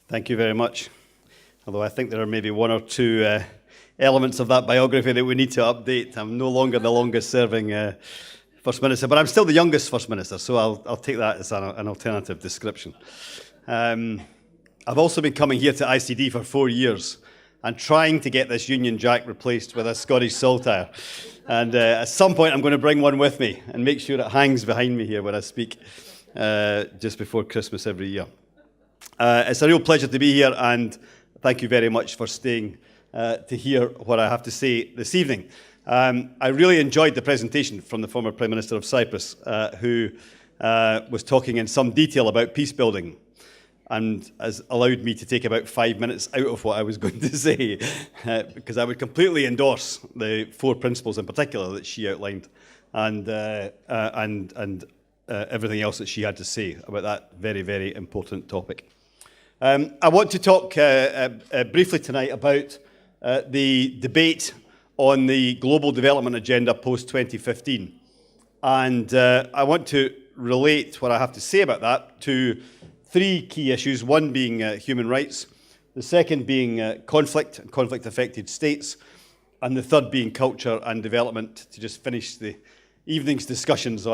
Thank you very much. Although I think there are maybe one or two elements of that biography that we need to update. I'm no longer the longest serving First Minister, but I'm still the youngest First Minister, so I'll take that as an alternative description. I've also been coming here to ICD for 4 years and trying to get this Union Jack replaced with a Scottish saltire. And at some point I'm going to bring one with me and make sure it hangs behind me here when I speak just before Christmas every year. It's a real pleasure to be here, and thank you very much for staying to hear what I have to say this evening. I really enjoyed the presentation from the former Prime Minister of Cyprus, who was talking in some detail about peacebuilding, and has allowed me to take about 5 minutes out of what I was going to say, because I would completely endorse the 4 principles in particular that she outlined, and everything else that she had to say about that very, very important topic. I want to talk briefly tonight about the debate on the global development agenda post-2015. And I want to relate what I have to say about that to 3 key issues, one being human rights, the second being conflict and conflict-affected states, and the third being culture and development, to just finish the evening's discussions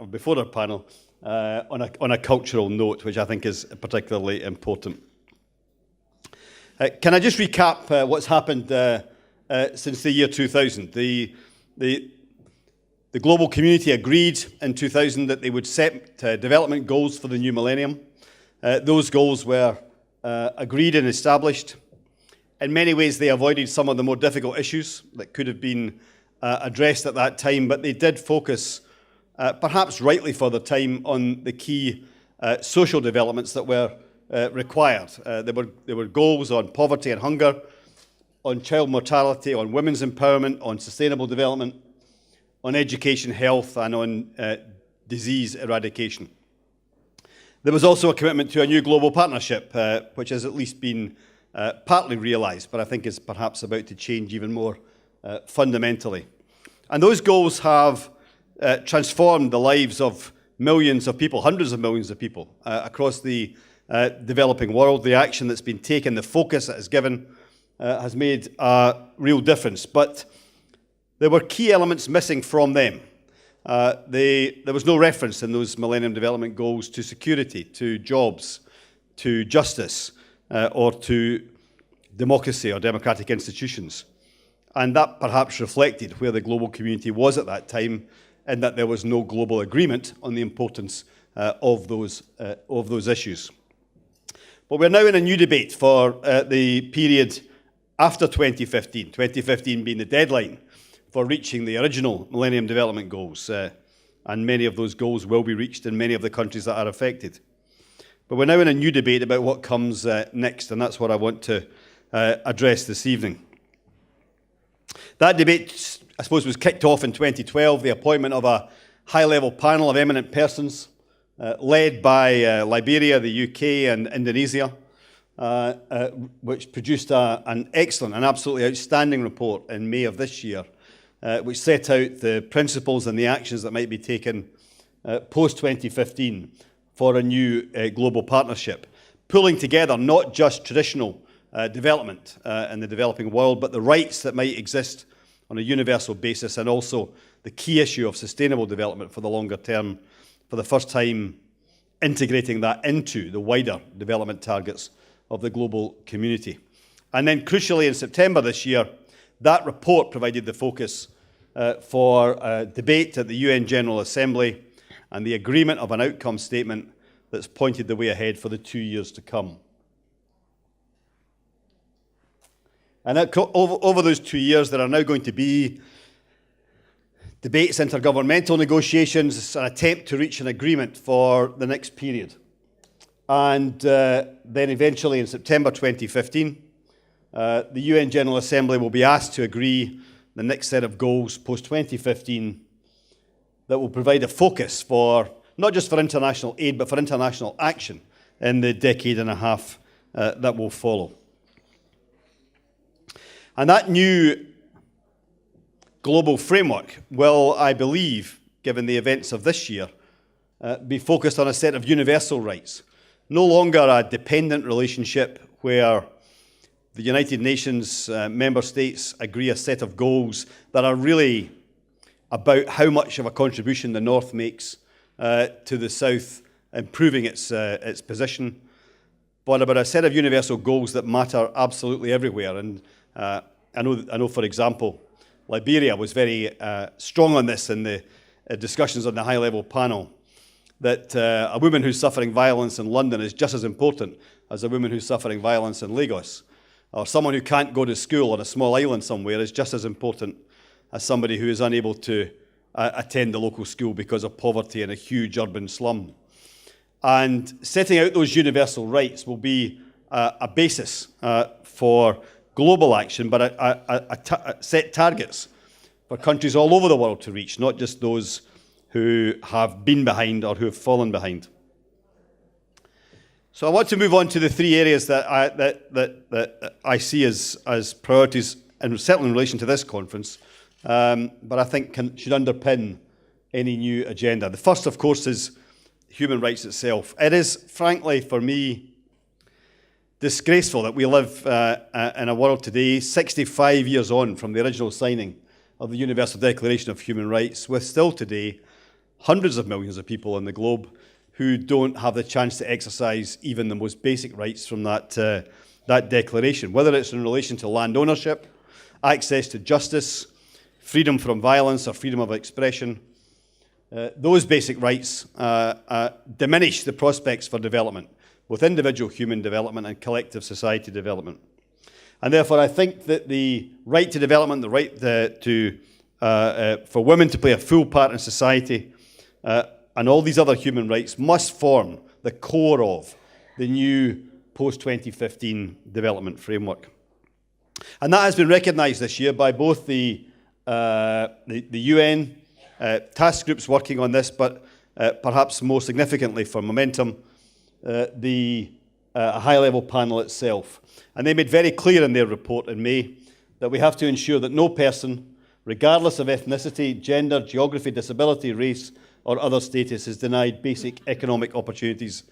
before our panel on a cultural note, which I think is particularly important. Can I just recap what's happened since the year 2000? The global community agreed in 2000 that they would set development goals for the new millennium. Those goals were agreed and established. In many ways, they avoided some of the more difficult issues that could have been addressed at that time, but they did focus, perhaps rightly for the time, on the key social developments that were required. There were goals on poverty and hunger, on child mortality, on women's empowerment, on sustainable development, on education, health, and on disease eradication. There was also a commitment to a new global partnership, which has at least been partly realised, but I think is perhaps about to change even more fundamentally. And those goals have transformed the lives of millions of people, hundreds of millions of people across the developing world. The action that's been taken, the focus that is given, has made a real difference. But there were key elements missing from them. There was no reference in those Millennium Development Goals to security, to jobs, to justice, or to democracy or democratic institutions. And that perhaps reflected where the global community was at that time, in that there was no global agreement on the importance of those issues. But we're now in a new debate for the period after 2015, 2015 being the deadline for reaching the original Millennium Development Goals. And many of those goals will be reached in many of the countries that are affected. But we're now in a new debate about what comes next, and that's what I want to address this evening. That debate, I suppose, was kicked off in 2012, the appointment of a high-level panel of eminent persons led by Liberia, the UK, and Indonesia, which produced an excellent and absolutely outstanding report in May of this year, which set out the principles and the actions that might be taken post-2015 for a new global partnership, pulling together not just traditional development in the developing world, but the rights that might exist on a universal basis, and also the key issue of sustainable development for the longer term, for the first time integrating that into the wider development targets of the global community. And then crucially in September this year, that report provided the focus for a debate at the UN General Assembly and the agreement of an outcome statement that's pointed the way ahead for the 2 years to come. And over those 2 years, there are now going to be debates, intergovernmental negotiations, an attempt to reach an agreement for the next period. And then eventually in September 2015, the UN General Assembly will be asked to agree the next set of goals post-2015 that will provide a focus for, not just for international aid, but for international action in the decade and a half that will follow. And that new global framework will, I believe, given the events of this year, be focused on a set of universal rights, no longer a dependent relationship where the United Nations member states agree a set of goals that are really about how much of a contribution the North makes to the South, improving its position, but about a set of universal goals that matter absolutely everywhere. And I know, for example, Liberia was very strong on this in the discussions on the high-level panel, that a woman who's suffering violence in London is just as important as a woman who's suffering violence in Lagos. Or someone who can't go to school on a small island somewhere is just as important as somebody who is unable to attend the local school because of poverty in a huge urban slum. And setting out those universal rights will be a basis for global action, but set targets for countries all over the world to reach, not just those who have been behind or who have fallen behind. So I want to move on to the three areas that I see as priorities, and certainly in relation to this conference, but I think should underpin any new agenda. The first, of course, is human rights itself. It is, frankly, for me, disgraceful that we live in a world today, 65 years on from the original signing of the Universal Declaration of Human Rights, with still today hundreds of millions of people on the globe who don't have the chance to exercise even the most basic rights from that declaration, whether it's in relation to land ownership, access to justice, freedom from violence, or freedom of expression. Those basic rights diminish the prospects for development, both individual human development and collective society development. And therefore, I think that the right to development, the right for women to play a full part in society, and all these other human rights must form the core of the new post-2015 development framework. And that has been recognised this year by both the UN task groups working on this, but perhaps more significantly for momentum, the high-level panel itself. And they made very clear in their report in May that we have to ensure that no person, regardless of ethnicity, gender, geography, disability, race, or other status, is denied basic economic opportunities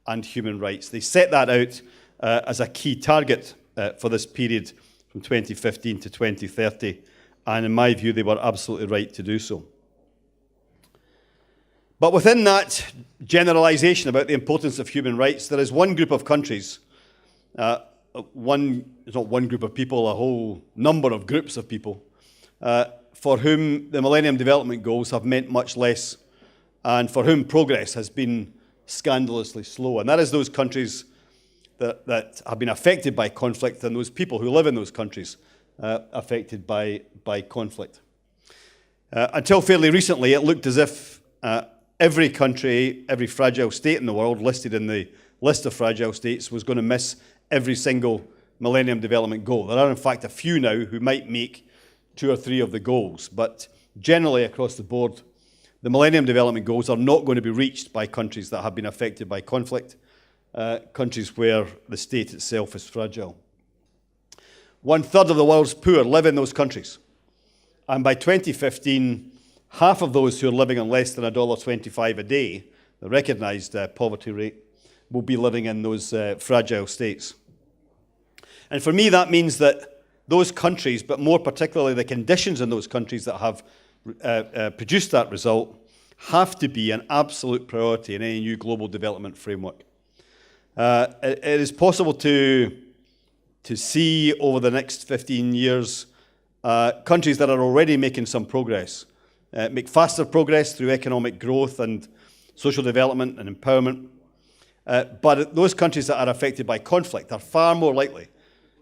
and human rights. They set that out as a key target for this period from 2015 to 2030, and in my view, they were absolutely right to do so. But within that generalisation about the importance of human rights, there is one group of countries, it's not one group of people, a whole number of groups of people, for whom the Millennium Development Goals have meant much less, and for whom progress has been scandalously slow. And that is those countries that have been affected by conflict, and those people who live in those countries affected by conflict. Until fairly recently, it looked as if every country, every fragile state in the world listed in the list of fragile states was going to miss every single Millennium Development Goal. There are, in fact, a few now who might make 2 or 3 of the goals, but generally across the board, the Millennium Development Goals are not going to be reached by countries that have been affected by conflict, countries where the state itself is fragile. 1/3 of the world's poor live in those countries, and by 2015, half of those who are living on less than $1.25 a day, the recognised poverty rate, will be living in those fragile states. And for me, that means that those countries, but more particularly the conditions in those countries that have produced that result, have to be an absolute priority in any new global development framework. It is possible to see over the next 15 years countries that are already making some progress, make faster progress through economic growth and social development and empowerment. But those countries that are affected by conflict are far more likely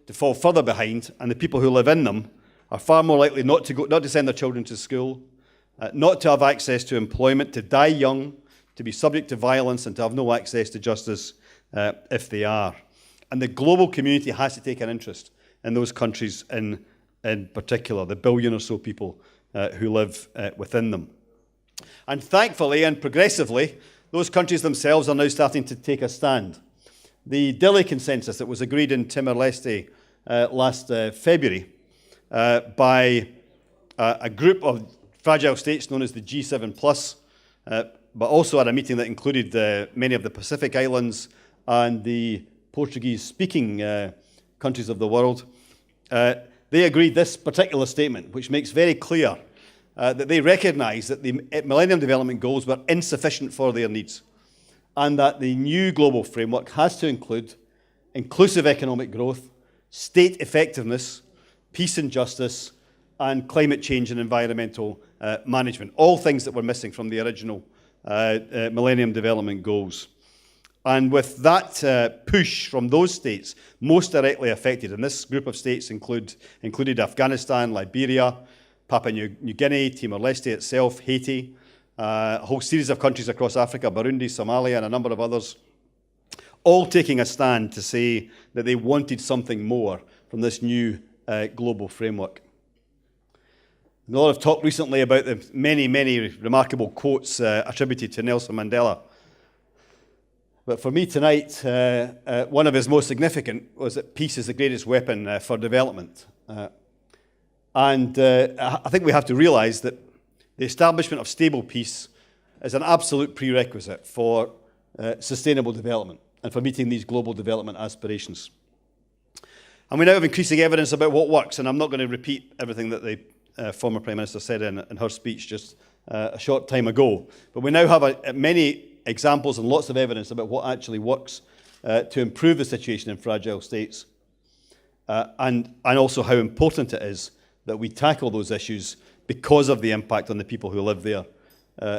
to fall further behind, and the people who live in them are far more likely not to send their children to school, not to have access to employment, to die young, to be subject to violence, and to have no access to justice if they are. And the global community has to take an interest in those countries in particular, the billion or so people who live within them. And thankfully and progressively, those countries themselves are now starting to take a stand. The Dili Consensus that was agreed in Timor-Leste last February by a group of fragile states known as the G7+, but also at a meeting that included many of the Pacific Islands and the Portuguese-speaking countries of the world, they agreed this particular statement, which makes very clear that they recognise that the Millennium Development Goals were insufficient for their needs, and that the new global framework has to include inclusive economic growth, state effectiveness, peace and justice, and climate change and environmental management, all things that were missing from the original Millennium Development Goals. And with that push from those states most directly affected, and this group of states included Afghanistan, Liberia, Papua New Guinea, Timor-Leste itself, Haiti, a whole series of countries across Africa, Burundi, Somalia, and a number of others, all taking a stand to say that they wanted something more from this new global framework. A lot of talk recently about the many, many remarkable quotes attributed to Nelson Mandela. But for me tonight, one of his most significant was that peace is the greatest weapon for development. And I think we have to realise that the establishment of stable peace is an absolute prerequisite for sustainable development and for meeting these global development aspirations. And we now have increasing evidence about what works, and I'm not going to repeat everything that the former Prime Minister said in her speech just a short time ago, but we now have many examples and lots of evidence about what actually works to improve the situation in fragile states, and also how important it is that we tackle those issues because of the impact on the people who live there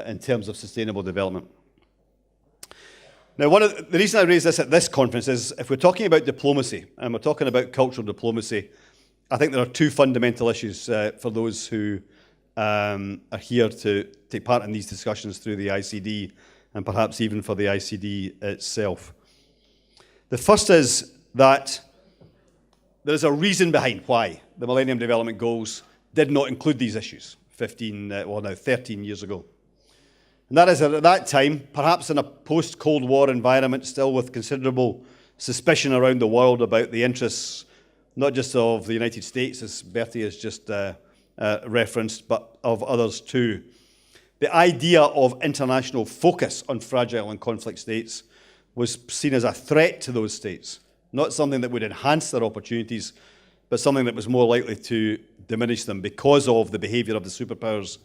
in terms of sustainable development. Now, the reason I raise this at this conference is if we're talking about diplomacy and we're talking about cultural diplomacy, I think there are two fundamental issues for those who are here to take part in these discussions through the ICD and perhaps even for the ICD itself. The first is that there is a reason behind why the Millennium Development Goals did not include these issues 13 years ago. And that is that at that time, perhaps in a post-Cold War environment, still with considerable suspicion around the world about the interests, not just of the United States, as Bertie has just referenced, but of others too. The idea of international focus on fragile and conflict states was seen as a threat to those states, not something that would enhance their opportunities, but something that was more likely to diminish them because of the behaviour of the superpowers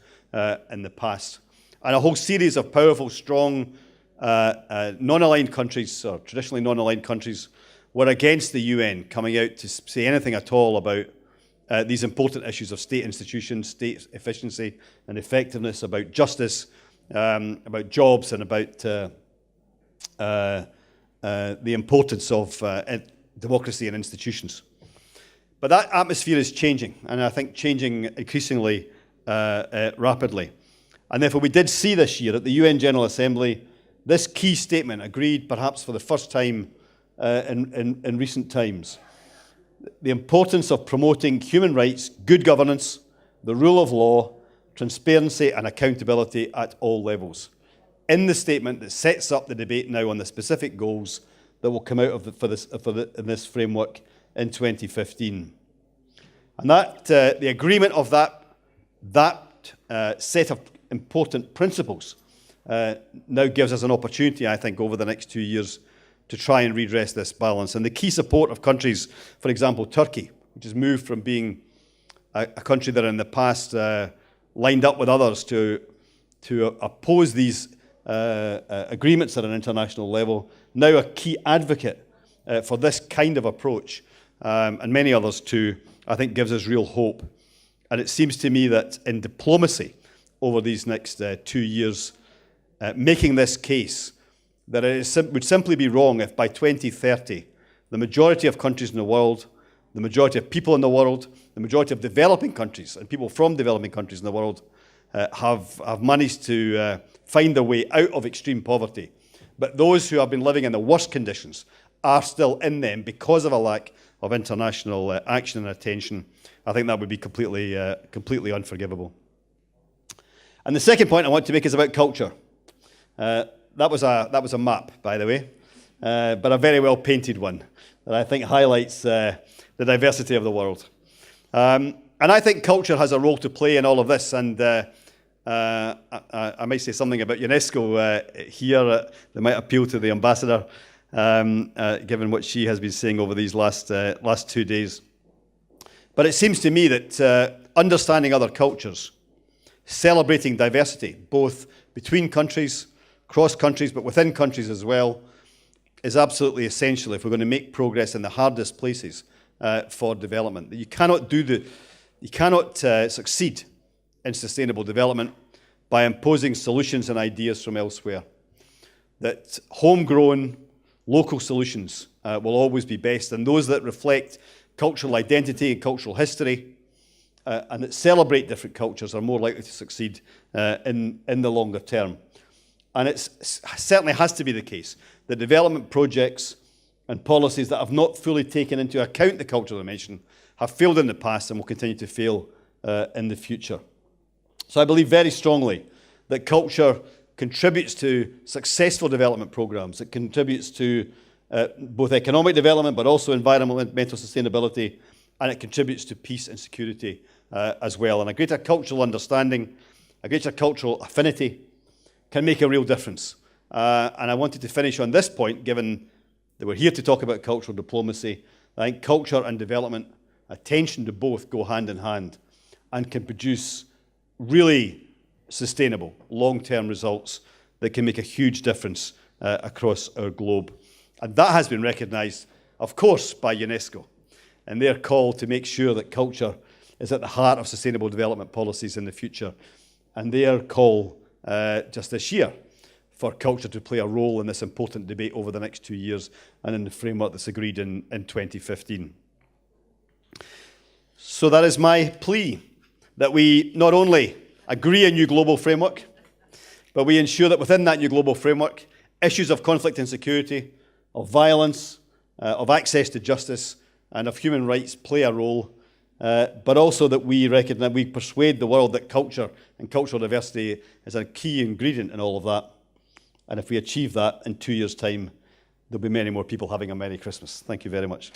in the past. And a whole series of powerful, strong, non-aligned countries, or traditionally non-aligned countries, were against the UN coming out to say anything at all about these important issues of state institutions, state efficiency and effectiveness, about justice, about jobs, and about the importance of democracy and institutions. But that atmosphere is changing, and I think changing increasingly rapidly. And therefore we did see this year at the UN General Assembly this key statement agreed perhaps for the first time in recent times. The importance of promoting human rights, good governance, the rule of law, transparency and accountability at all levels. In the statement that sets up the debate now on the specific goals that will come out of in this framework in 2015. And that the agreement of that set of important principles now gives us an opportunity, I think, over the next 2 years to try and redress this balance. And the key support of countries, for example, Turkey, which has moved from being a country that in the past lined up with others to oppose these agreements at an international level, now a key advocate for this kind of approach, and many others too, I think gives us real hope. And it seems to me that in diplomacy over these next 2 years, making this case that it would simply be wrong if by 2030 the majority of countries in the world, the majority of people in the world, the majority of developing countries and people from developing countries in the world have managed to find their way out of extreme poverty. But those who have been living in the worst conditions are still in them because of a lack of international action and attention. I think that would be completely unforgivable. And the second point I want to make is about culture. That was a map, by the way, but a very well painted one that I think highlights the diversity of the world. And I think culture has a role to play in all of this. And I might say something about UNESCO here that might appeal to the ambassador. given what she has been saying over these last 2 days. But it seems to me that understanding other cultures, celebrating diversity, both between countries, across countries, but within countries as well, is absolutely essential if we're going to make progress in the hardest places for development. You cannot succeed in sustainable development by imposing solutions and ideas from elsewhere. That homegrown, local solutions will always be best, and those that reflect cultural identity and cultural history and that celebrate different cultures are more likely to succeed in the longer term. And it certainly has to be the case that development projects and policies that have not fully taken into account the cultural dimension have failed in the past and will continue to fail in the future. So I believe very strongly that culture contributes to successful development programs. It contributes to both economic development but also environmental sustainability, and it contributes to peace and security as well. And a greater cultural understanding, a greater cultural affinity can make a real difference. And I wanted to finish on this point, given that we're here to talk about cultural diplomacy. I think culture and development, attention to both, go hand in hand and can produce really sustainable, long-term results that can make a huge difference across our globe. And that has been recognised, of course, by UNESCO and their call to make sure that culture is at the heart of sustainable development policies in the future, and their call just this year for culture to play a role in this important debate over the next 2 years and in the framework that's agreed in 2015. So that is my plea, that we not only agree a new global framework, but we ensure that within that new global framework, issues of conflict and security, of violence, of access to justice, and of human rights play a role, but also that we recognize, we persuade the world that culture and cultural diversity is a key ingredient in all of that. And if we achieve that in 2 years' time, there'll be many more people having a Merry Christmas. Thank you very much.